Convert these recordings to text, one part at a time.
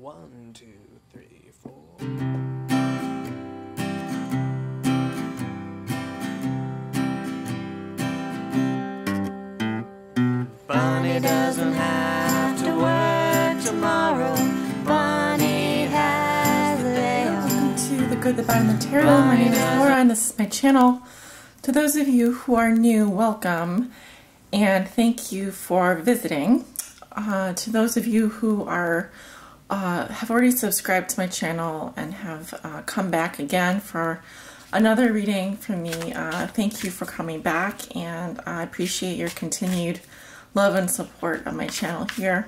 1, 2, 3, 4. Bunny doesn't have to work tomorrow. Bunny has a day off. Welcome to The Good, the Bad, and the Tarot. My name is Laura, and this is my channel. To those of you who are new, welcome, and thank you for visiting. To those of you who are have already subscribed to my channel and have come back again for another reading from me, thank you for coming back, and I appreciate your continued love and support of my channel here.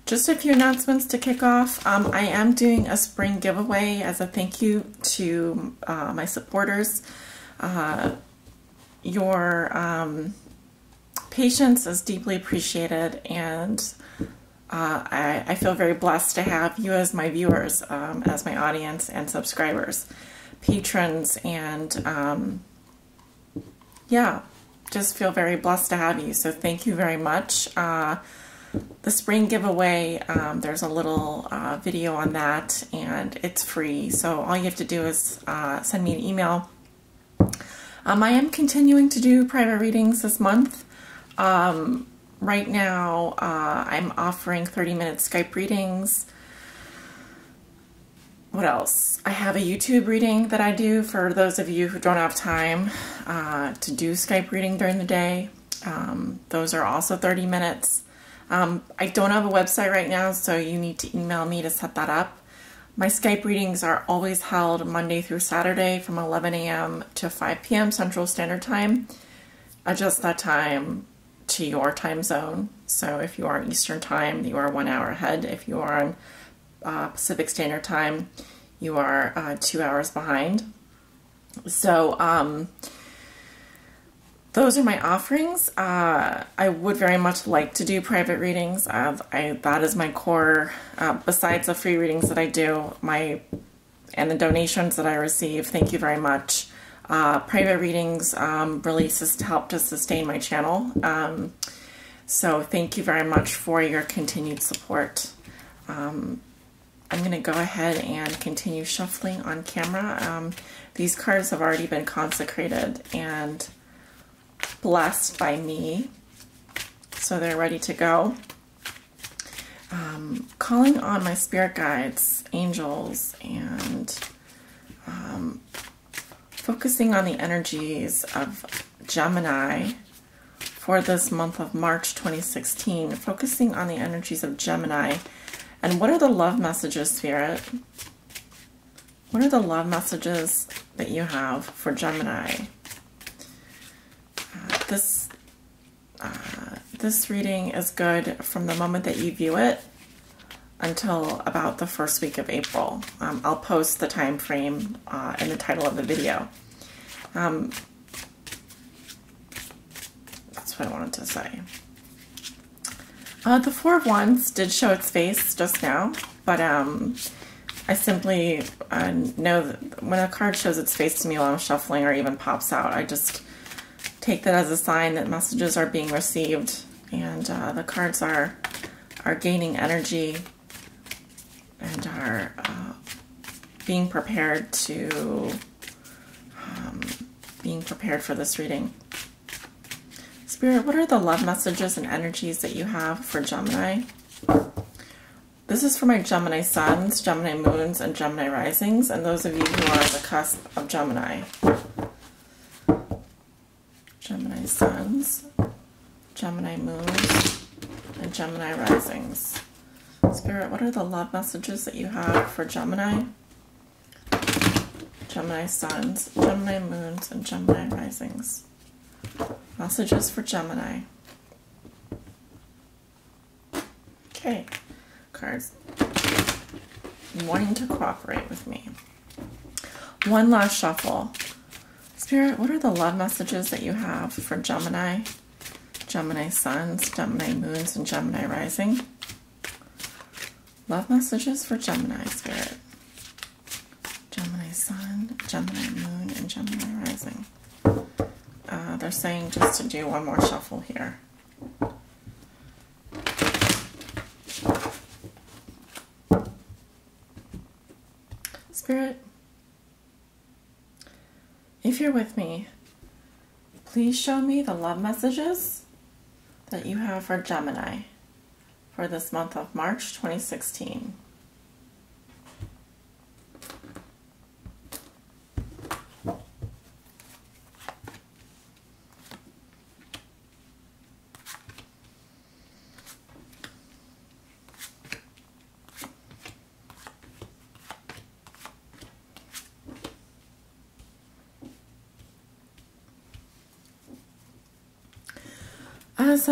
Just a few announcements to kick off. I am doing a spring giveaway as a thank you to my supporters. Your patience is deeply appreciated, and I feel very blessed to have you as my viewers, as my audience and subscribers, patrons, and yeah, just feel very blessed to have you. So thank you very much. The spring giveaway, there's a little video on that, and it's free. So all you have to do is send me an email. I am continuing to do private readings this month. Right now, I'm offering 30-minute Skype readings. What else? I have a YouTube reading that I do for those of you who don't have time to do Skype reading during the day. Those are also 30 minutes. I don't have a website right now, so you need to email me to set that up. My Skype readings are always held Monday through Saturday from 11 a.m. to 5 p.m. Central Standard Time. Adjust that time to your time zone. So if you are on Eastern Time, you are 1 hour ahead. If you are on Pacific Standard Time, you are 2 hours behind. So those are my offerings. I would very much like to do private readings. That is my core, besides the free readings that I do, and the donations that I receive. Thank you very much. Private readings really help to sustain my channel. So thank you very much for your continued support. I'm going to go ahead and continue shuffling on camera. These cards have already been consecrated and blessed by me, so they're ready to go. Calling on my spirit guides, angels, and focusing on the energies of Gemini for this month of March 2016. Focusing on the energies of Gemini. And what are the love messages, Spirit? What are the love messages that you have for Gemini? This reading is good from the moment that you view it until about the first week of April. I'll post the time frame in the title of the video. That's what I wanted to say. The Four of Wands did show its face just now, but I simply know that when a card shows its face to me while I'm shuffling or even pops out, I just take that as a sign that messages are being received, and the cards are gaining energy and are being prepared for this reading. Spirit, what are the love messages and energies that you have for Gemini? This is for my Gemini suns, Gemini moons, and Gemini risings, and those of you who are on the cusp of Gemini. Gemini suns, Gemini moons, and Gemini risings. Spirit, what are the love messages that you have for Gemini? Gemini suns, Gemini moons, and Gemini risings. Messages for Gemini. Okay, cards wanting to cooperate with me. One last shuffle. Spirit, what are the love messages that you have for Gemini? Gemini suns, Gemini moons, and Gemini rising. Love messages for Gemini, Spirit. Gemini sun, Gemini moon, and Gemini rising. They're saying just to do one more shuffle here. Spirit, if you're with me, please show me the love messages that you have for Gemini for this month of March 2016. As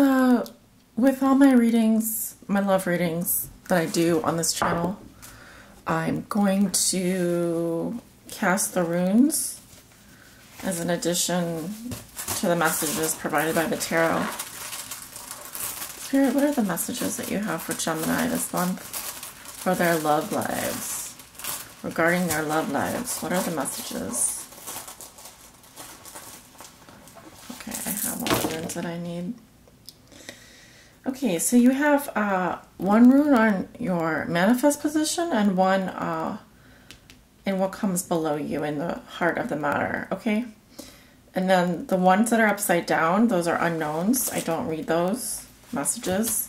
with all my readings, my love readings that I do on this channel, I'm going to cast the runes as an addition to the messages provided by the tarot. Spirit, what are the messages that you have for Gemini this month for their love lives? Regarding their love lives, what are the messages? Okay, I have all the runes that I need. Okay, so you have one rune on your manifest position and one in what comes below you in the heart of the matter, okay? And then the ones that are upside down, those are unknowns. I don't read those messages.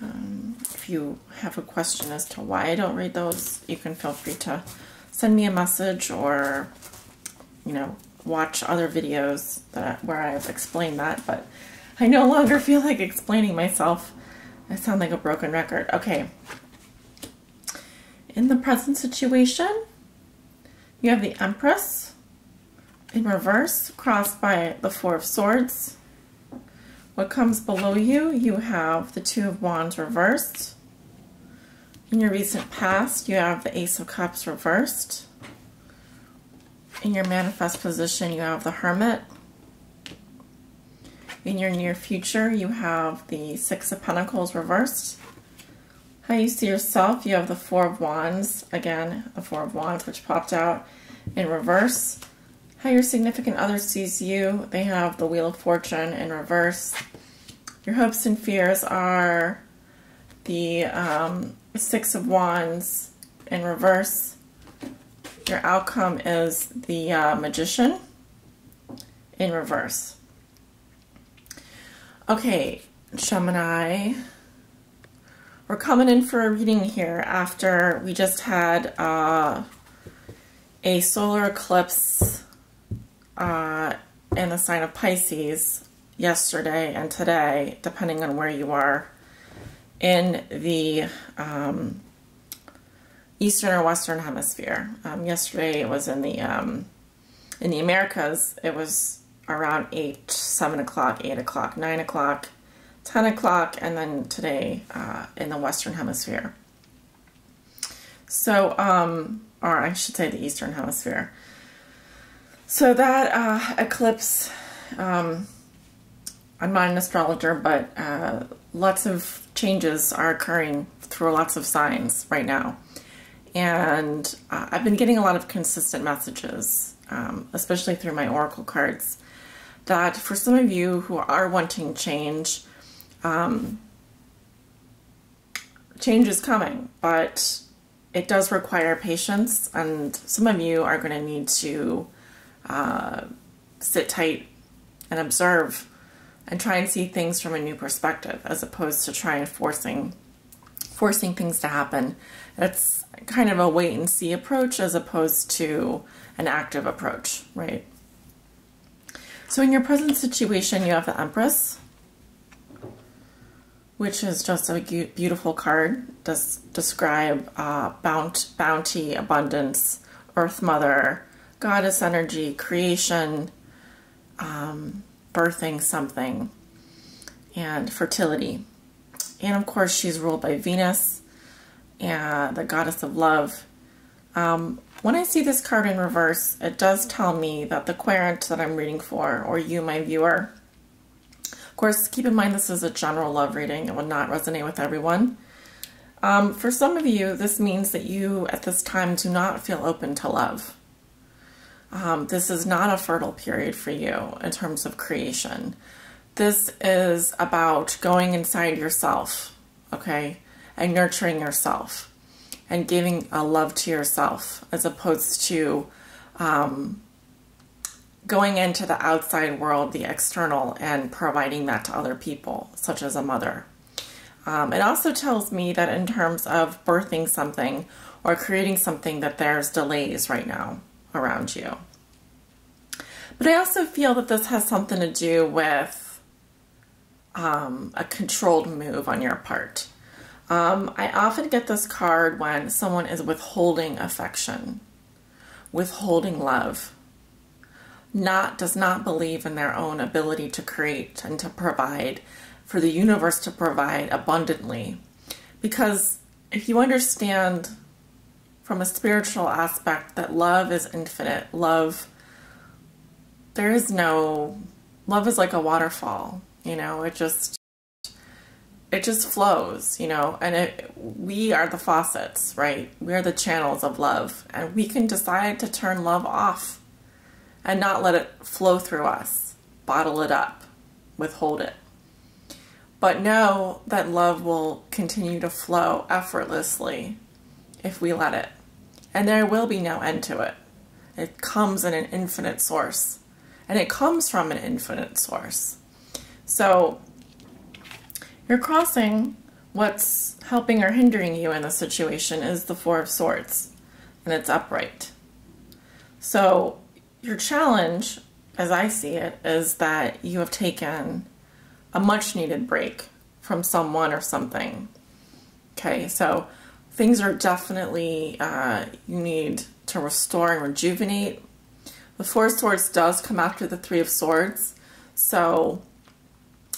If you have a question as to why I don't read those, you can feel free to send me a message or, you know, watch other videos where I've explained that, but I no longer feel like explaining myself. I sound like a broken record. Okay. In the present situation, you have the Empress in reverse, crossed by the Four of Swords. What comes below you, you have the Two of Wands reversed. In your recent past, you have the Ace of Cups reversed. In your manifest position, you have the Hermit. In your near future, you have the Six of Pentacles reversed. How you see yourself, you have the Four of Wands. Again, the Four of Wands, which popped out in reverse. How your significant other sees you, they have the Wheel of Fortune in reverse. Your hopes and fears are the Six of Wands in reverse. Your outcome is the Magician in reverse. Okay, Gemini, we're coming in for a reading here after we just had a solar eclipse in the sign of Pisces yesterday and today, depending on where you are in the Eastern or Western Hemisphere. Yesterday it was in the Americas. It was around 8, 7 o'clock, 8 o'clock, 9 o'clock, 10 o'clock, and then today in the Western Hemisphere. So, or I should say the Eastern Hemisphere. So that eclipse, I'm not an astrologer, but lots of changes are occurring through lots of signs right now. And I've been getting a lot of consistent messages, especially through my oracle cards, that for some of you who are wanting change, change is coming, but it does require patience, and some of you are going to need to sit tight and observe and try and see things from a new perspective, as opposed to try and forcing things to happen. It's kind of a wait and see approach as opposed to an active approach, right? So in your present situation, you have the Empress, which is just a beautiful card. Does describe bounty, abundance, Earth Mother, Goddess energy, creation, birthing something, and fertility. And of course, she's ruled by Venus, and the Goddess of Love. When I see this card in reverse, it does tell me that the querent that I'm reading for, or you, my viewer, of course, keep in mind this is a general love reading. It will not resonate with everyone. For some of you, this means that you, at this time, do not feel open to love. This is not a fertile period for you in terms of creation. This is about going inside yourself, okay, and nurturing yourself. and giving a love to yourself, as opposed to going into the outside world, the external, and providing that to other people, such as a mother. It also tells me that in terms of birthing something or creating something, that there's delays right now around you. But I also feel that this has something to do with a controlled move on your part. I often get this card when someone is withholding affection, withholding love, does not believe in their own ability to create and to provide, for the universe to provide abundantly. Because if you understand from a spiritual aspect that love is infinite, love is like a waterfall, it just flows, and we are the faucets, right? We are the channels of love, and we can decide to turn love off and not let it flow through us, bottle it up, withhold it. But know that love will continue to flow effortlessly if we let it. And there will be no end to it. It comes in an infinite source. And it comes from an infinite source. So you're crossing what's helping or hindering you in the situation is the Four of Swords. And it's upright. So your challenge, as I see it, is that you have taken a much needed break from someone or something. Okay, so things are definitely, you need to restore and rejuvenate. The Four of Swords does come after the Three of Swords. So,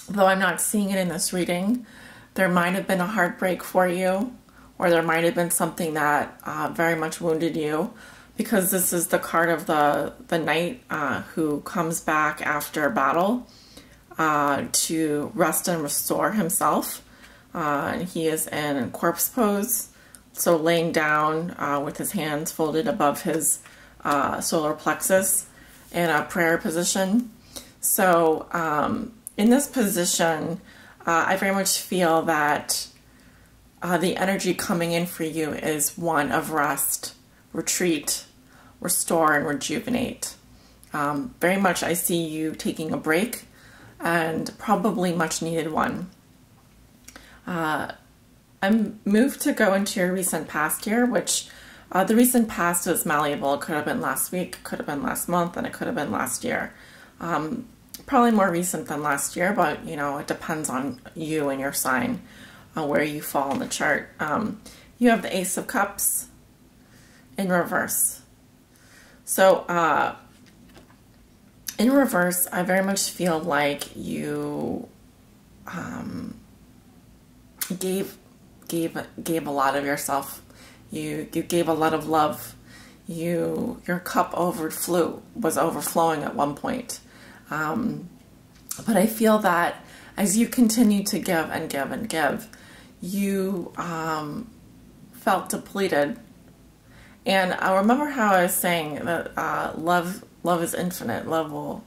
though I'm not seeing it in this reading, there might have been a heartbreak for you, or there might have been something that very much wounded you, because this is the card of the knight who comes back after battle to rest and restore himself. And he is in corpse pose, so laying down with his hands folded above his solar plexus in a prayer position. So in this position, I very much feel that the energy coming in for you is one of rest, retreat, restore, and rejuvenate. Very much I see you taking a break, and probably much needed one. I'm moved to go into your recent past here, which the recent past is malleable. It could have been last week, could have been last month, and it could have been last year. Probably more recent than last year, but it depends on you and your sign, where you fall in the chart. You have the Ace of Cups in reverse. So in reverse, I very much feel like you gave a lot of yourself. You gave a lot of love. Your cup was overflowing at one point. But I feel that as you continue to give and give and give, you felt depleted. And I remember how I was saying that love is infinite. Love will,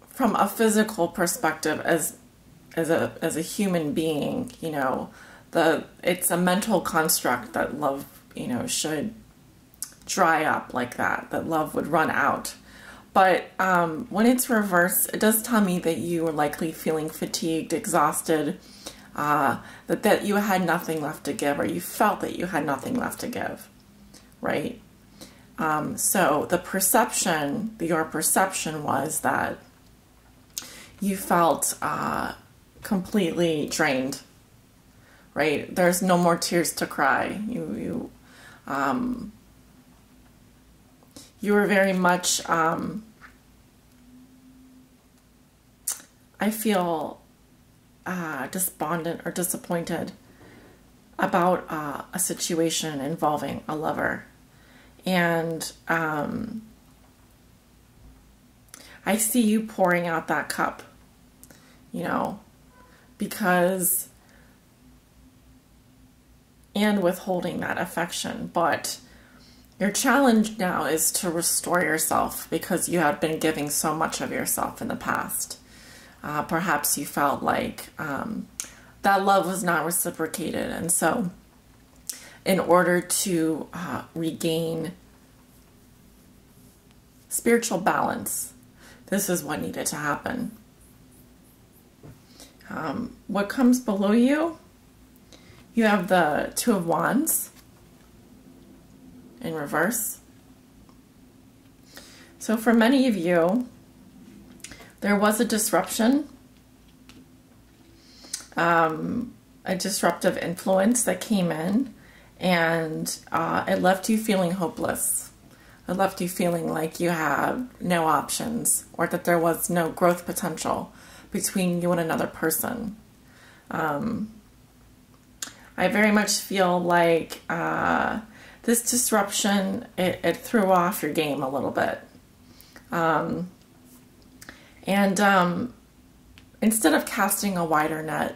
from a physical perspective, as a human being, it's a mental construct that love, should dry up like that love would run out. But when it's reversed, it does tell me that you were likely feeling fatigued, exhausted, that you had nothing left to give, or you felt that you had nothing left to give, right? So your perception was that you felt completely drained, right? There's no more tears to cry. You were very much, I feel despondent or disappointed about a situation involving a lover. And I see you pouring out that cup, because, and withholding that affection. But your challenge now is to restore yourself, because you have been giving so much of yourself in the past. Perhaps you felt like that love was not reciprocated. And so in order to regain spiritual balance, this is what needed to happen. What comes below you? You have the Two of Wands in reverse. So for many of you, there was a disruption, a disruptive influence that came in, and it left you feeling hopeless. It left you feeling like you had no options, or that there was no growth potential between you and another person. I very much feel like this disruption, it threw off your game a little bit. Instead of casting a wider net,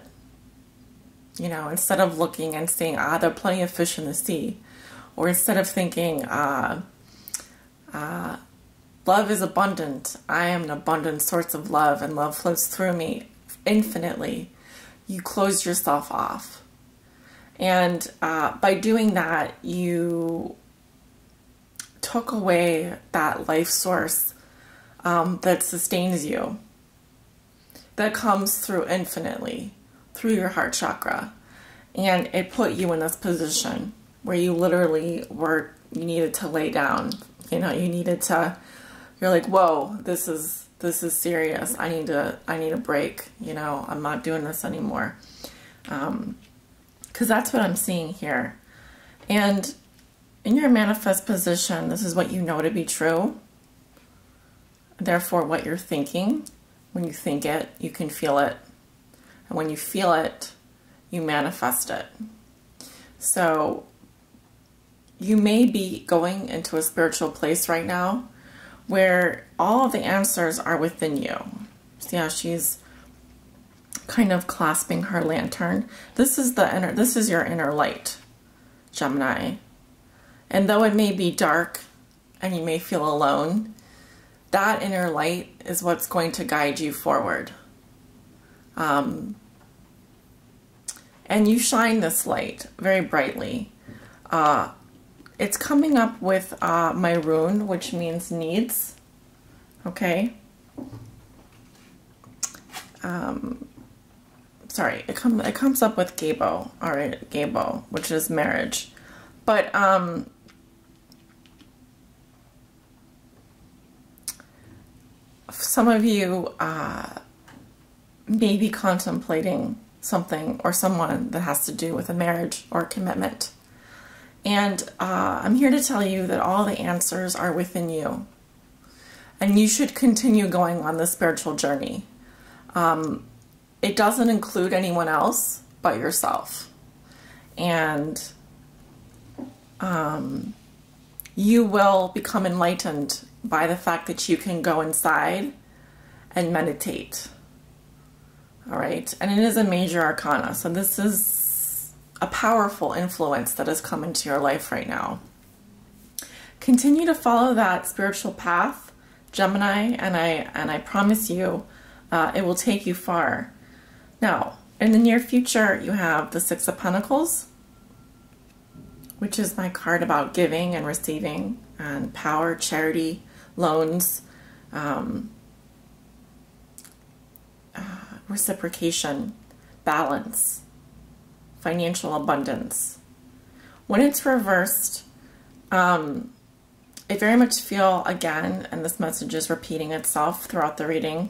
you know, instead of looking and saying, there are plenty of fish in the sea, or instead of thinking, love is abundant, I am an abundant source of love, and love flows through me infinitely, you closed yourself off. And by doing that, you took away that life source that sustains you, that comes through infinitely, through your heart chakra. And it put you in this position where you literally you needed to lay down. You know, you're like, whoa, this is serious. I need a break. You know, I'm not doing this anymore. Because that's what I'm seeing here. And in your manifest position, this is what you know to be true. Therefore, what you're thinking, when you think it, you can feel it. And when you feel it, you manifest it. So you may be going into a spiritual place right now where all of the answers are within you. See how she's kind of clasping her lantern? This is your inner light, Gemini. And though it may be dark and you may feel alone, that inner light is what's going to guide you forward. And you shine this light very brightly. It's coming up with my rune, which means needs. Okay. Sorry, it comes up with Gabo. All right, Gabo, which is marriage. But some of you may be contemplating something or someone that has to do with a marriage or commitment. And I'm here to tell you that all the answers are within you. And you should continue going on this spiritual journey. It doesn't include anyone else but yourself. And you will become enlightened by the fact that you can go inside and meditate. All right. And it is a major arcana. So this is a powerful influence that has come into your life right now. Continue to follow that spiritual path, Gemini, and I promise you it will take you far. Now, in the near future, you have the Six of Pentacles, which is my card about giving and receiving and power, charity, loans, reciprocation, balance, financial abundance. When it's reversed, I very much feel, again, and this message is repeating itself throughout the reading,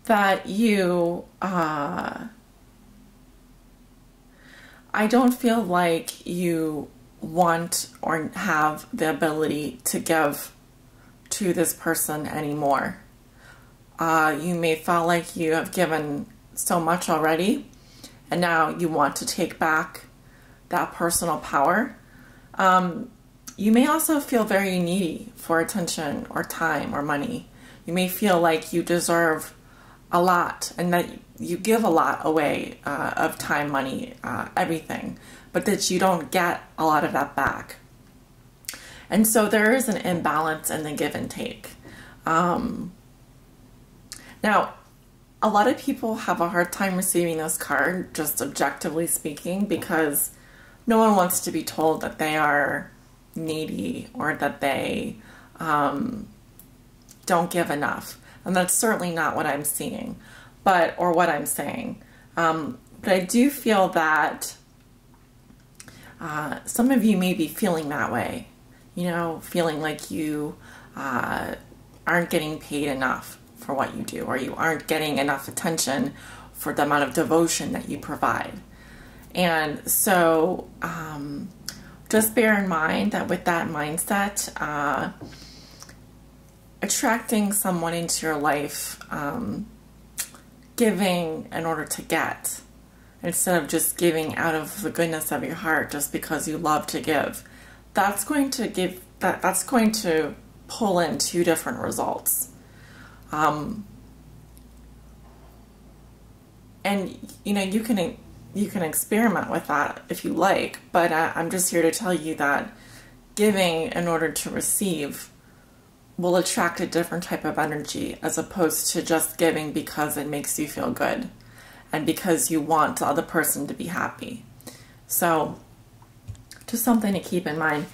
that you, I don't feel like you want or have the ability to give to this person anymore. You may feel like you have given so much already, and now you want to take back that personal power. You may also feel very needy for attention or time or money. You may feel like you deserve a lot and that you give a lot away of time, money, everything, but that you don't get a lot of that back. And so there is an imbalance in the give and take. Now, a lot of people have a hard time receiving this card, just objectively speaking, because no one wants to be told that they are needy or that they don't give enough. And that's certainly not what I'm seeing, or what I'm saying. But I do feel that some of you may be feeling that way, feeling like you aren't getting paid enough for what you do, or you aren't getting enough attention for the amount of devotion that you provide. And so just bear in mind that with that mindset, attracting someone into your life, giving in order to get, instead of just giving out of the goodness of your heart just because you love to give, that's going to pull in two different results. And you can experiment with that if you like, but I'm just here to tell you that giving in order to receive will attract a different type of energy, as opposed to just giving because it makes you feel good and because you want the other person to be happy. So just something to keep in mind.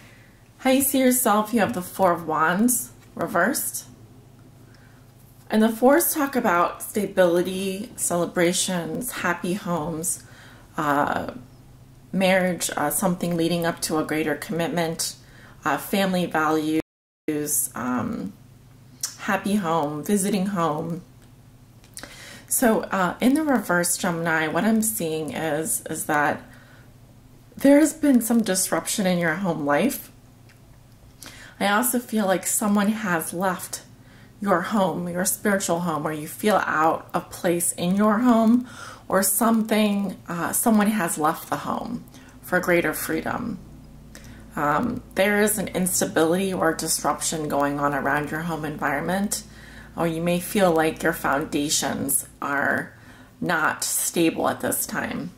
How you see yourself, you have the Four of Wands reversed. And the fours talk about stability, celebrations, happy homes, marriage, something leading up to a greater commitment, family values, happy home, visiting home. So in the reverse, Gemini, what I'm seeing is that there's been some disruption in your home life. I also feel like someone has left your home, your spiritual home, or you feel out of place in your home, or someone has left the home for greater freedom. There is an instability or disruption going on around your home environment, or you may feel like your foundations are not stable at this time.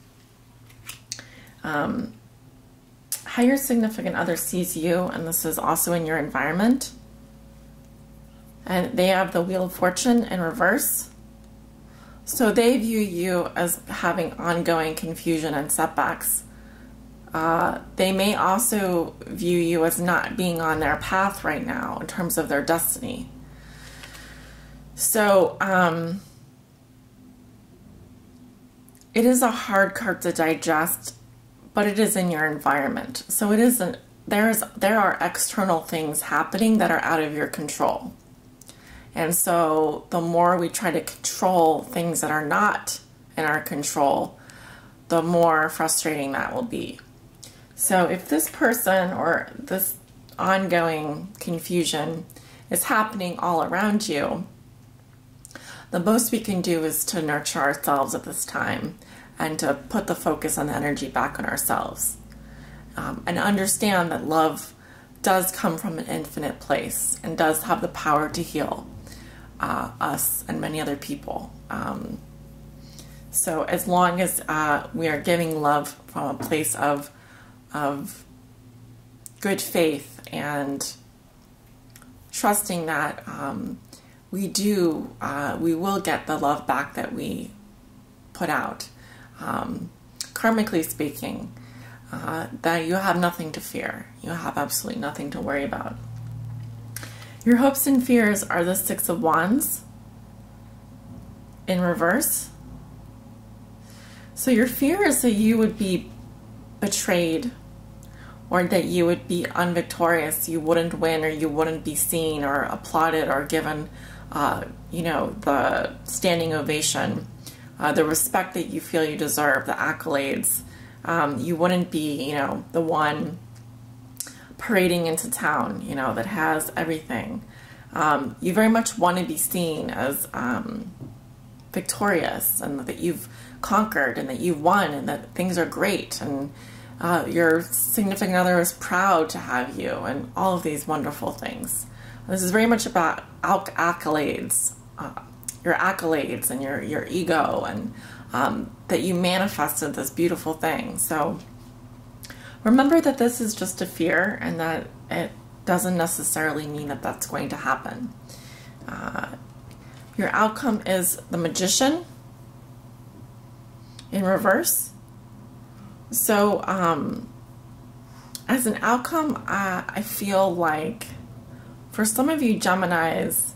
How your significant other sees you, and this is also in your environment. And they have the Wheel of Fortune in reverse. So they view you as having ongoing confusion and setbacks. They may also view you as not being on their path right now in terms of their destiny. So it is a hard card to digest, but it is in your environment. So it isn't. There are external things happening that are out of your control. And so the more we try to control things that are not in our control, the more frustrating that will be. So if this person or this ongoing confusion is happening all around you, the most we can do is to nurture ourselves at this time and to put the focus and the energy back on ourselves. And understand that love does come from an infinite place and does have the power to heal us and many other people. So as long as we are giving love from a place of good faith and trusting that we will get the love back that we put out, karmically speaking, that you have nothing to fear. You have absolutely nothing to worry about. Your hopes and fears are the Six of Wands in reverse. So your fear is that you would be betrayed, or that you would be unvictorious, you wouldn't win, or you wouldn't be seen or applauded or given, the standing ovation, the respect that you feel you deserve, the accolades. You wouldn't be, the one parading into town, that has everything. You very much want to be seen as victorious, and that you've conquered, and that you've won, and that things are great, and your significant other is proud to have you, and all of these wonderful things. This is very much about accolades, your accolades and your ego, and that you manifested this beautiful thing. So remember that this is just a fear, and that it doesn't necessarily mean that that's going to happen. Your outcome is the Magician in reverse. So as an outcome, I feel like for some of you Geminis,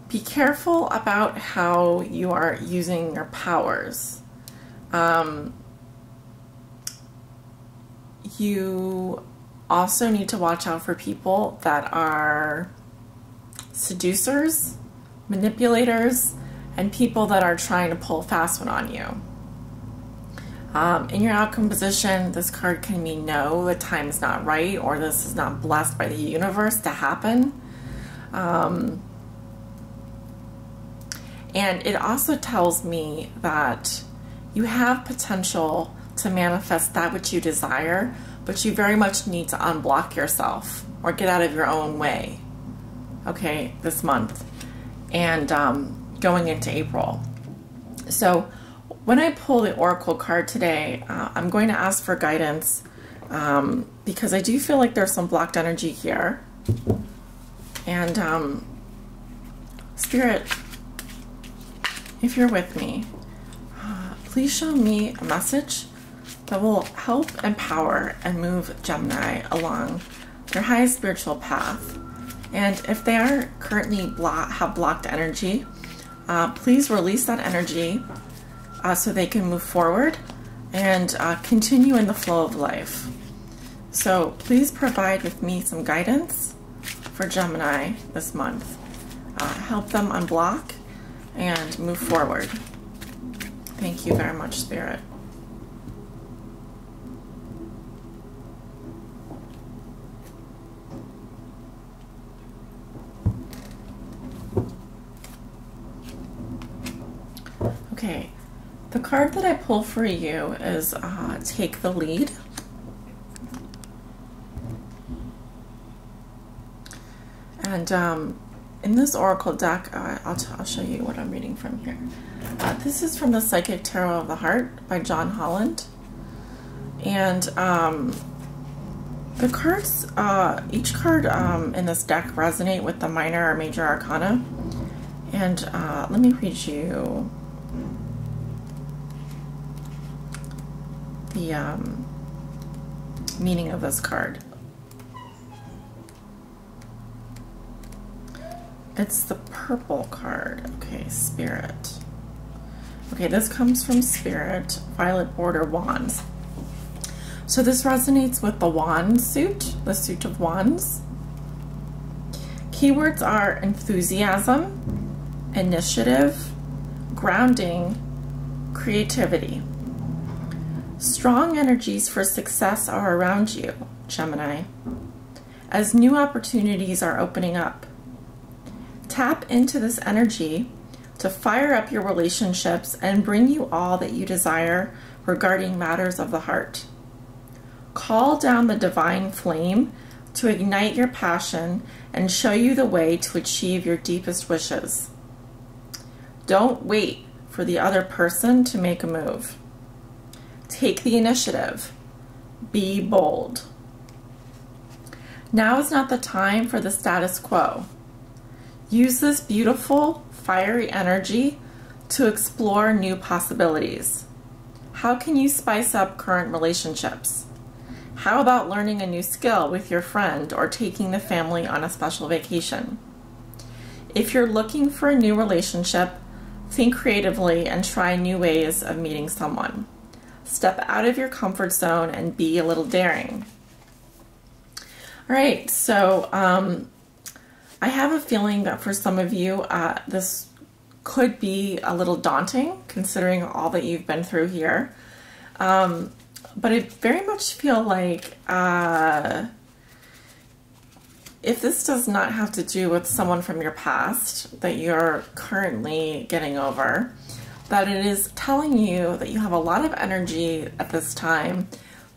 be careful about how you are using your powers. You also need to watch out for people that are seducers, manipulators, and people that are trying to pull fast one on you. In your outcome position, this card can mean no, the time is not right, or this is not blessed by the universe to happen. And it also tells me that you have potential to manifest that which you desire, but you very much need to unblock yourself or get out of your own way, okay, this month and going into April. So when I pull the Oracle card today, I'm going to ask for guidance because I do feel like there's some blocked energy here. And Spirit, if you're with me, please show me a message that will help empower and move Gemini along their highest spiritual path. And if they are currently have blocked energy, please release that energy so they can move forward and continue in the flow of life. So please provide with me some guidance for Gemini this month. Help them unblock and move forward. Thank you very much, Spirit. Okay, the card that I pull for you is Take the Lead. And in this Oracle deck, I'll show you what I'm reading from here. This is from the Psychic Tarot of the Heart by John Holland. And the cards, each card in this deck resonate with the minor or major arcana. And let me read you the meaning of this card. It's the purple card. Okay, Spirit. Okay, this comes from Spirit, Violet Border Wands. So this resonates with the wand suit, the suit of wands. Keywords are enthusiasm, initiative, grounding, creativity. Strong energies for success are around you, Gemini, as new opportunities are opening up. Tap into this energy to fire up your relationships and bring you all that you desire regarding matters of the heart. Call down the divine flame to ignite your passion and show you the way to achieve your deepest wishes. Don't wait for the other person to make a move. Take the initiative. Be bold. Now is not the time for the status quo. Use this beautiful, fiery energy to explore new possibilities. How can you spice up current relationships? How about learning a new skill with your friend or taking the family on a special vacation? If you're looking for a new relationship, think creatively and try new ways of meeting someone. Step out of your comfort zone and be a little daring. All right, so I have a feeling that for some of you, this could be a little daunting considering all that you've been through here. But I very much feel like if this does not have to do with someone from your past that you're currently getting over, that it is telling you that you have a lot of energy at this time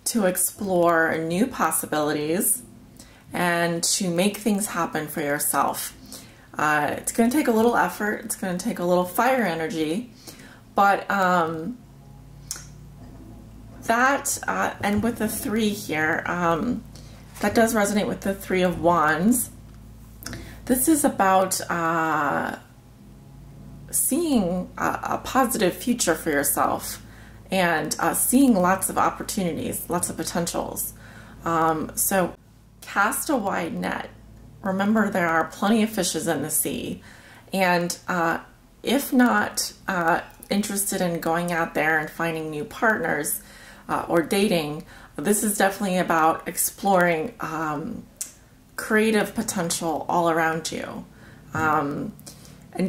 to explore new possibilities and to make things happen for yourself. It's going to take a little effort. It's going to take a little fire energy, but that, and with the 3 here, that does resonate with the 3 of Wands. This is about seeing a positive future for yourself and seeing lots of opportunities, lots of potentials. So cast a wide net. Remember, there are plenty of fishes in the sea. And if not interested in going out there and finding new partners or dating, this is definitely about exploring creative potential all around you, and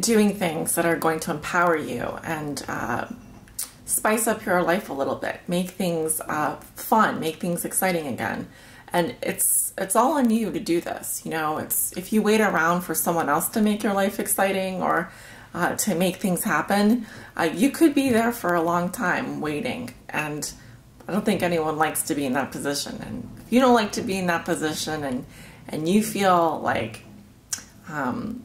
doing things that are going to empower you and spice up your life a little bit, make things fun, make things exciting again. And it's all on you to do this. You know, if you wait around for someone else to make your life exciting or to make things happen, you could be there for a long time waiting. And I don't think anyone likes to be in that position. And if you don't like to be in that position and you feel like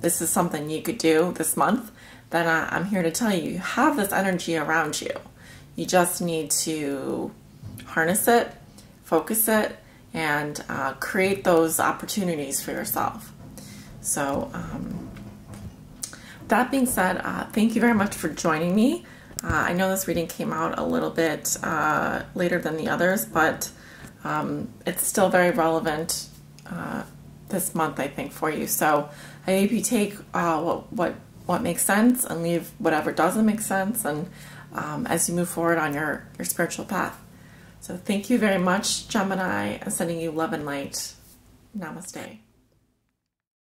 this is something you could do this month, then I'm here to tell you, you have this energy around you. You just need to harness it, focus it, and create those opportunities for yourself. So that being said, thank you very much for joining me. I know this reading came out a little bit later than the others, but it's still very relevant this month, I think, for you. So I hope you take what makes sense and leave whatever doesn't make sense, and as you move forward on your spiritual path. So thank you very much, Gemini. I'm sending you love and light. Namaste.